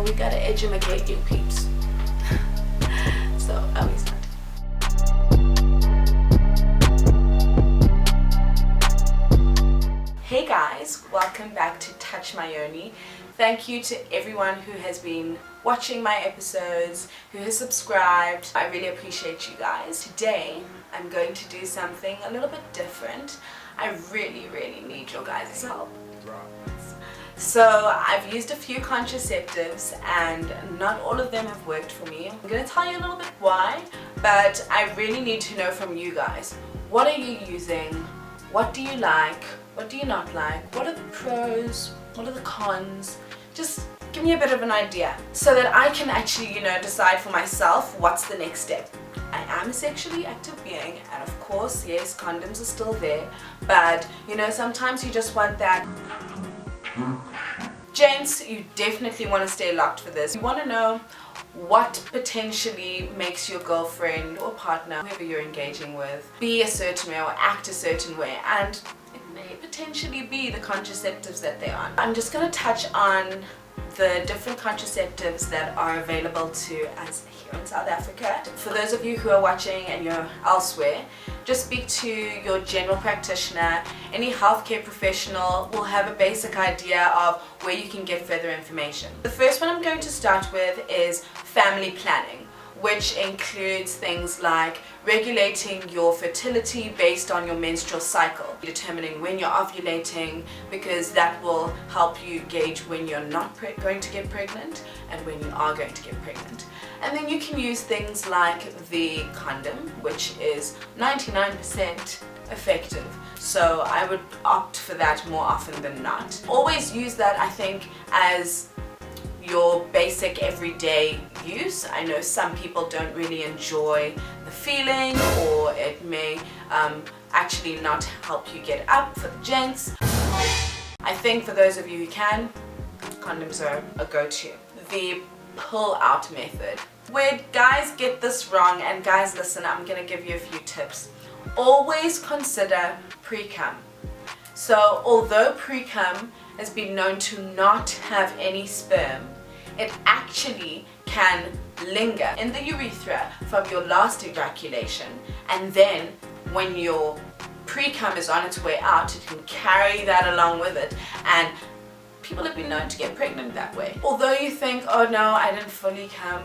we gotta educate you peeps. So I'll be starting. Hey guys, welcome back to Touch My YONI. Thank you to everyone who has been watching my episodes, who has subscribed. I really appreciate you guys. Today I'm going to do something a little bit different. I really need your guys' help. So I've used a few contraceptives and not all of them have worked for me. I'm going to tell you a little bit why, but I really need to know from you guys. What are you using? What do you like? What do you not like? What are the pros? What are the cons? Just give me a bit of an idea so that I can actually, decide for myself what's the next step. I am a sexually active being, and of course, yes, condoms are still there, but sometimes you just want that. Gents, you definitely want to stay locked for this. You want to know what potentially makes your girlfriend or partner, whoever you're engaging with, be a certain way or act a certain way, and it may potentially be the contraceptives that they're on. I'm just going to touch on the different contraceptives that are available to us here in South Africa. For those of you who are watching and you're elsewhere, just speak to your general practitioner. Any healthcare professional will have a basic idea of where you can get further information. The first one I'm going to start with is family planning, which includes things like regulating your fertility based on your menstrual cycle, determining when you're ovulating, because that will help you gauge when you're not going to get pregnant and when you are going to get pregnant. And then you can use things like the condom, which is 99% effective. So I would opt for that more often than not. Always use that, I think, as your basic everyday use. I know some people don't really enjoy the feeling, or it may actually not help you get up for the gents. I think for those of you who can, condoms are a go-to. The pull-out method. Where guys get this wrong, and guys listen, I'm going to give you a few tips. Always consider pre-cum. So although pre-cum has been known to not have any sperm, it actually can linger in the urethra from your last ejaculation, and then when your pre-cum is on its way out, it can carry that along with it, and people have been known to get pregnant that way. Although you think, oh no, I didn't fully cum,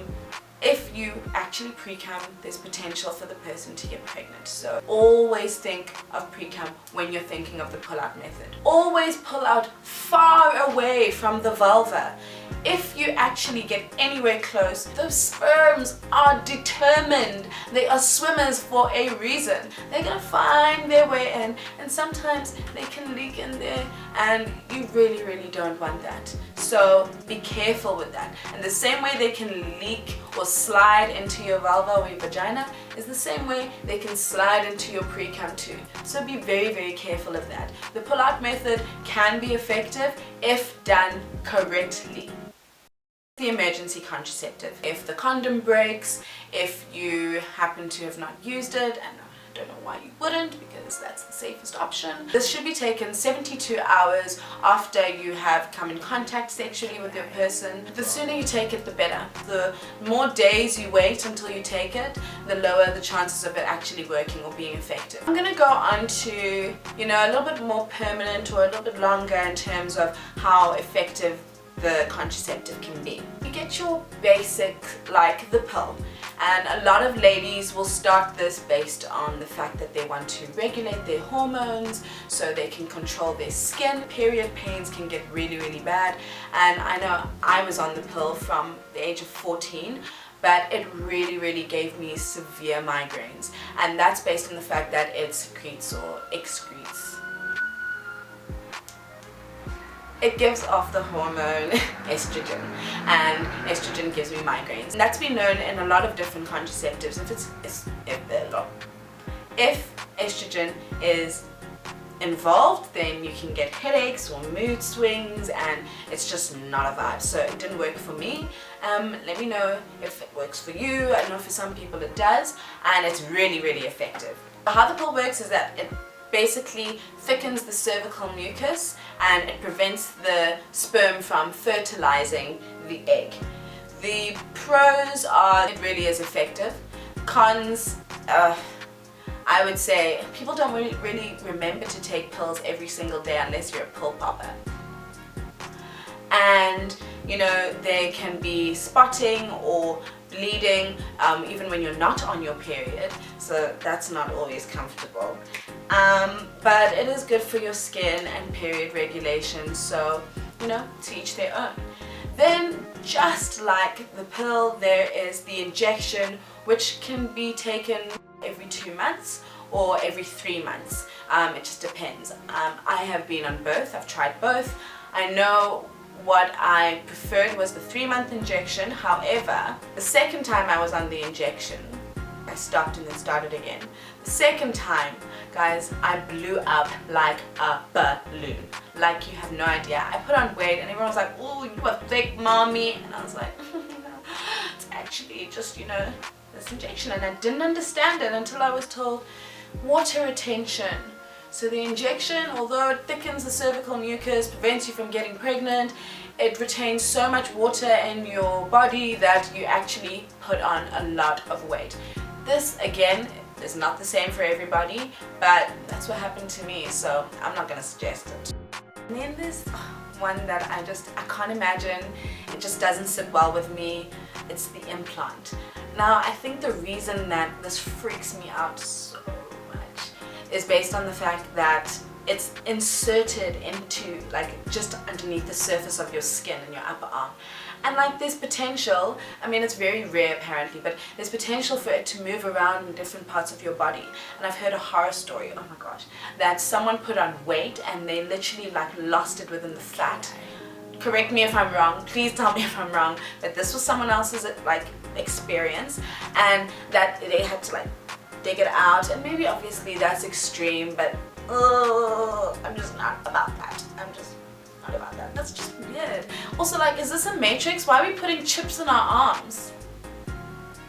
if you actually pre-cum, there's potential for the person to get pregnant. So always think of pre-cum when you're thinking of the pull-out method. Always pull out far away from the vulva. If you actually get anywhere close, those sperms are determined. They are swimmers for a reason. They're gonna find their way in, and sometimes they can leak in there, and you really don't want that. So be careful with that. And the same way they can leak or slide into your vulva or your vagina is the same way they can slide into your pre-cum too. So be very careful of that. The pull-out method can be effective if done correctly. The emergency contraceptive. If the condom breaks, if you happen to have not used it, and I don't know why you wouldn't, because that's the safest option. This should be taken 72 hours after you have come in contact sexually with your person. The sooner you take it, the better. The more days you wait until you take it, the lower the chances of it actually working or being effective. I'm going to go on to, a little bit more permanent or a little bit longer in terms of how effective the contraceptive can be. You get your basic, like the pill, and a lot of ladies will start this based on the fact that they want to regulate their hormones so they can control their skin. Period pains can get really bad, and I know I was on the pill from the age of 14, but it really gave me severe migraines, and that's based on the fact that it secretes or excretes. It gives off the hormone estrogen, and estrogen gives me migraines. And that's been known in a lot of different contraceptives. If estrogen is involved, then you can get headaches or mood swings, and it's just not a vibe. So it didn't work for me. Let me know if it works for you. I know for some people it does, and it's really effective. How the pill works is that it basically thickens the cervical mucus and it prevents the sperm from fertilizing the egg. The pros are it really is effective. Cons, I would say people don't really remember to take pills every single day unless you're a pill popper. And you know, there can be spotting or bleeding even when you're not on your period, so that's not always comfortable. But it is good for your skin and period regulation, so you know, to each their own. Then, just like the pill, there is the injection, which can be taken every 2 months or every 3 months. It just depends. I have been on both. I've tried both. I know what I preferred was the 3-month injection. However, the second time I was on the injection, I stopped and then started again. The second time, guys, I blew up like a balloon. Like you have no idea. I put on weight and everyone was like, "Oh, you are thick, mommy." And I was like, it's actually just, you know, this injection. And I didn't understand it until I was told water retention. So the injection, although it thickens the cervical mucus, prevents you from getting pregnant, it retains so much water in your body that you actually put on a lot of weight. This, again, is not the same for everybody, but that's what happened to me, so I'm not going to suggest it. And then there's one that I can't imagine. It just doesn't sit well with me. It's the implant. Now, I think the reason that this freaks me out so much is based on the fact that it's inserted into, like, just underneath the surface of your skin in your upper arm. And like there's potential, I mean it's very rare apparently, but there's potential for it to move around in different parts of your body. And I've heard a horror story, oh my gosh, that someone put on weight and they literally like lost it within the fat. Correct me if I'm wrong, please tell me if I'm wrong, but this was someone else's like experience, and that they had to like dig it out, and maybe obviously that's extreme, but I'm just not about that. I'm just not about that. That's just weird. Also, like, is this a matrix? Why are we putting chips in our arms?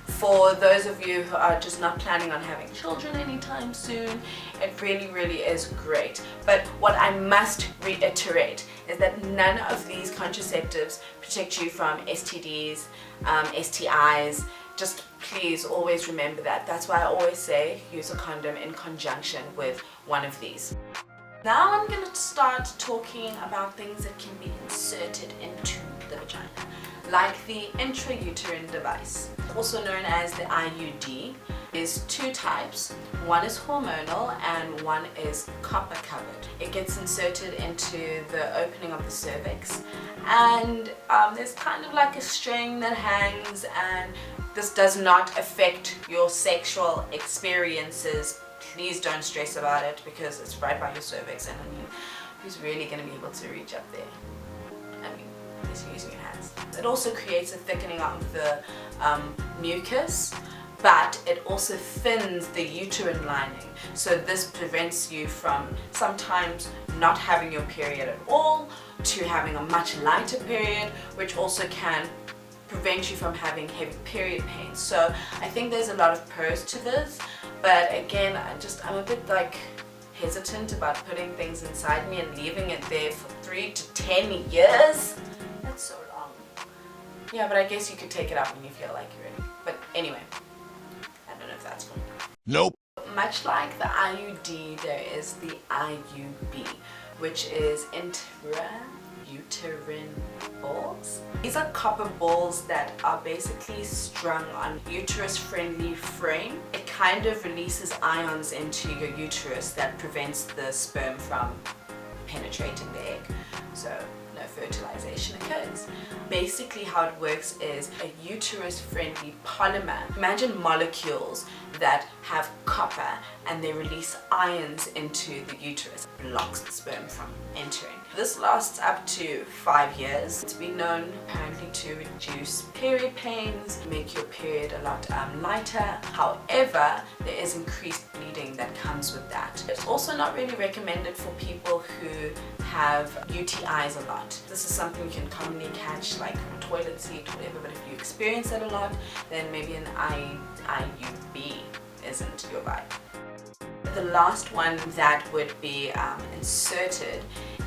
For those of you who are just not planning on having children anytime soon, it really is great. But what I must reiterate is that none of these contraceptives protect you from STDs, STIs. Just please always remember that. That's why I always say use a condom in conjunction with one of these. Now I'm going to start talking about things that can be inserted into the vagina, like the intrauterine device, also known as the IUD. There's 2 types. One is hormonal and one is copper covered. It gets inserted into the opening of the cervix, and there's kind of like a string that hangs, and this does not affect your sexual experiences. Please don't stress about it because it's right by your cervix, and I mean, who's really going to be able to reach up there? I mean, unless you're using your hands. It also creates a thickening of the mucus, but it also thins the uterine lining. So this prevents you from sometimes not having your period at all to having a much lighter period, which also can prevent you from having heavy period pain. So I think there's a lot of pros to this, but again, I'm a bit like hesitant about putting things inside me and leaving it there for 3 to 10 years. That's so long. Yeah, but I guess you could take it out when you feel like you're ready. But anyway, I don't know if that's cool. Nope. Much like the IUD, there is the IUB, which is intrauterine balls. These are copper balls that are basically strung on uterus-friendly frame. It kind of releases ions into your uterus that prevents the sperm from penetrating the egg, so no fertilization occurs. Basically how it works is a uterus-friendly polymer. Imagine molecules that have copper and they release ions into the uterus. It blocks the sperm from entering. This lasts up to 5 years. It's been known apparently to reduce period pains, make your period a lot lighter. However, there is increased bleeding that comes with that. It's also not really recommended for people who have UTIs a lot. This is something you can commonly catch like from a toilet seat or whatever, but if you experience that a lot, then maybe an IUB isn't your vibe. the last one that would be inserted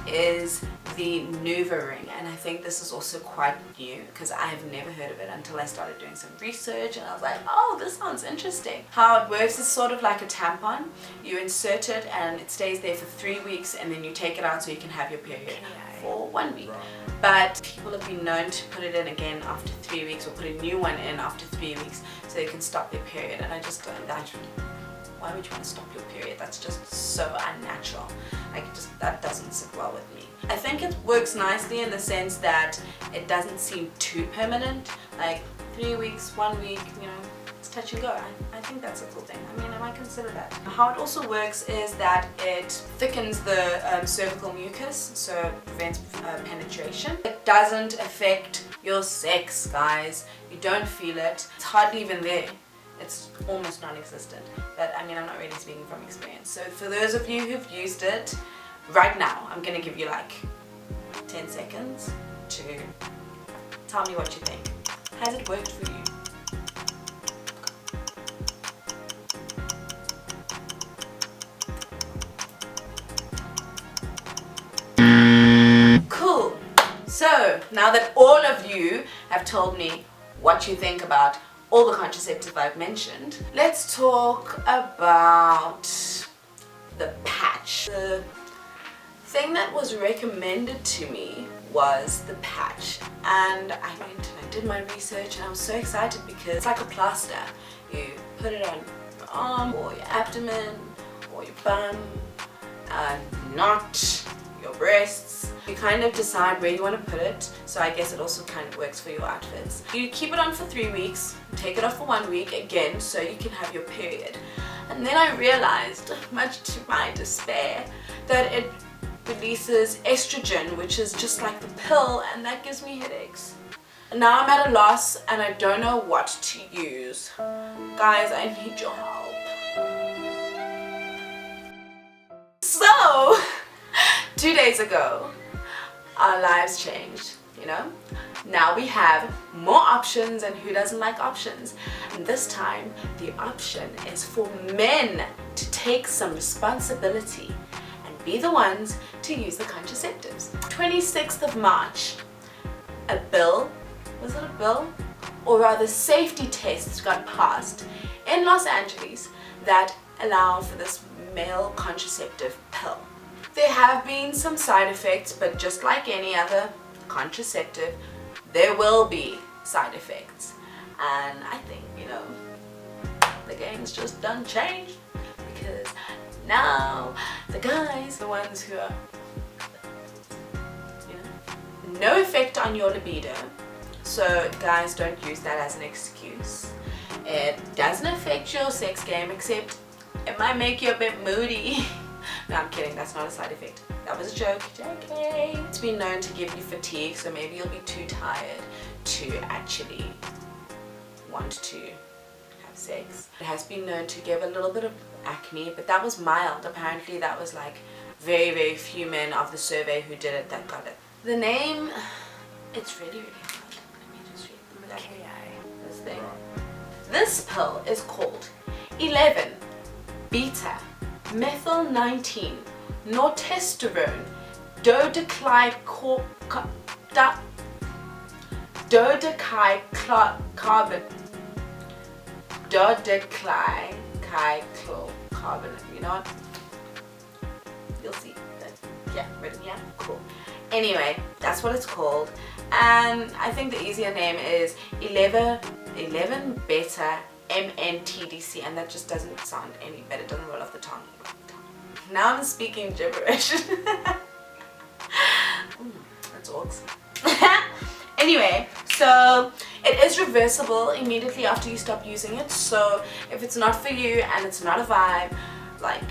is the Nuva ring, and I think this is also quite new because I have never heard of it until I started doing some research, and I was like, oh, this sounds interesting. How it works is sort of like a tampon. You insert it and it stays there for 3 weeks, and then you take it out so you can have your period for 1 week. But people have been known to put it in again after 3 weeks, or put a new one in after 3 weeks so they can stop their period, and I just don't, why would you want to stop your period? That's just so unnatural. Like, that doesn't sit well with me. I think it works nicely in the sense that it doesn't seem too permanent. Like 3 weeks, 1 week, you know, it's touch and go. I think that's a cool thing. I mean, I might consider that. How it also works is that it thickens the cervical mucus, so it prevents penetration. It doesn't affect your sex, guys. You don't feel it. It's hardly even there. It's almost non-existent, but I mean, I'm not really speaking from experience. So for those of you who've used it, right now, I'm gonna give you like 10 seconds to tell me what you think. Has it worked for you? Cool. So now that all of you have told me what you think about all the contraceptive I've mentioned, let's talk about the patch. The thing that was recommended to me was the patch, and I went and I did my research, and I was so excited because it's like a plaster. You put it on your arm or your abdomen or your bum, not your breasts. You kind of decide where you want to put it, so I guess it also kind of works for your outfits. You keep it on for 3 weeks, take it off for 1 week again so you can have your period. And then I realized, much to my despair, that it releases estrogen, which is just like the pill, and that gives me headaches. And now I'm at a loss and I don't know what to use. Guys, I need your help. So 2 days ago, our lives changed, you know? Now we have more options, and who doesn't like options? And this time, the option is for men to take some responsibility and be the ones to use the contraceptives. 26th of March, a bill, was it a bill? Or rather, safety tests got passed in Los Angeles that allow for this male contraceptive pill. There have been some side effects, but just like any other contraceptive, there will be side effects. And I think, you know, the game's just done changed, because now the guys, the ones who are, you know, no effect on your libido. So guys, don't use that as an excuse. It doesn't affect your sex game, except it might make you a bit moody. No, I'm kidding, that's not a side effect. That was a joke, JK. It's been known to give you fatigue, so maybe you'll be too tired to actually want to have sex. It has been known to give a little bit of acne, but that was mild. Apparently that was like very, very few men of the survey who did it that got it. The name, it's really, really hard. Let me just read this thing. This pill is called 11 beta methyl 19 nortesterone dodecylcarbonate. You know what? You'll see that. Yeah, ready? Yeah, cool. Anyway, that's what it's called, and I think the easier name is 11 beta MNTDC, and that just doesn't sound any better. It doesn't roll off the tongue. Now I'm speaking gibberish. That's awesome. Anyway, so it is reversible immediately after you stop using it. So if it's not for you and it's not a vibe, like,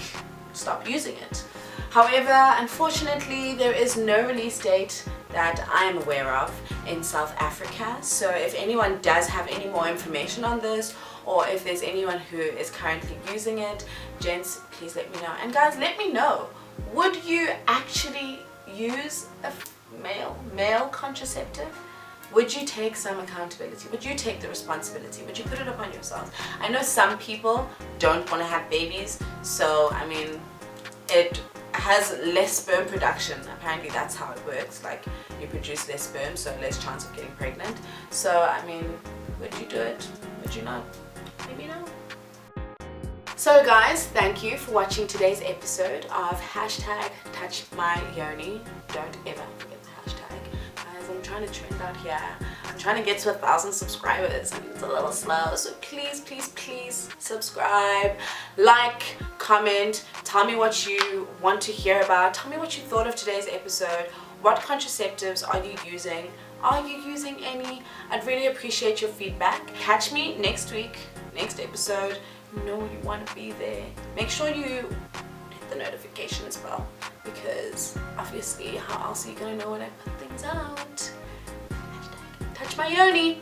stop using it. However, unfortunately, there is no release date that I am aware of in South Africa. So if anyone does have any more information on this, or if there's anyone who is currently using it, gents, please let me know. And guys, let me know, would you actually use a male contraceptive? would you take some accountability? Would you take the responsibility? Would you put it upon yourselves? I know some people don't want to have babies, so I mean, it has less sperm production. Apparently that's how it works. Like, you produce less sperm, so less chance of getting pregnant. So I mean, would you do it? Would you not? Maybe no. So guys, thank you for watching today's episode of #TouchMyYoni. Don't ever forget the hashtag. Guys, I'm trying to trend out here. I'm trying to get to 1,000 subscribers and it's a little slow. So please, please, please subscribe, like, comment, tell me what you want to hear about. Tell me what you thought of today's episode. What contraceptives are you using? Are you using any? I'd really appreciate your feedback. Catch me next week, next episode. You know you want to be there. Make sure you hit the notifications bell, because obviously how else are you going to know when I put things out? #TouchMyYoni.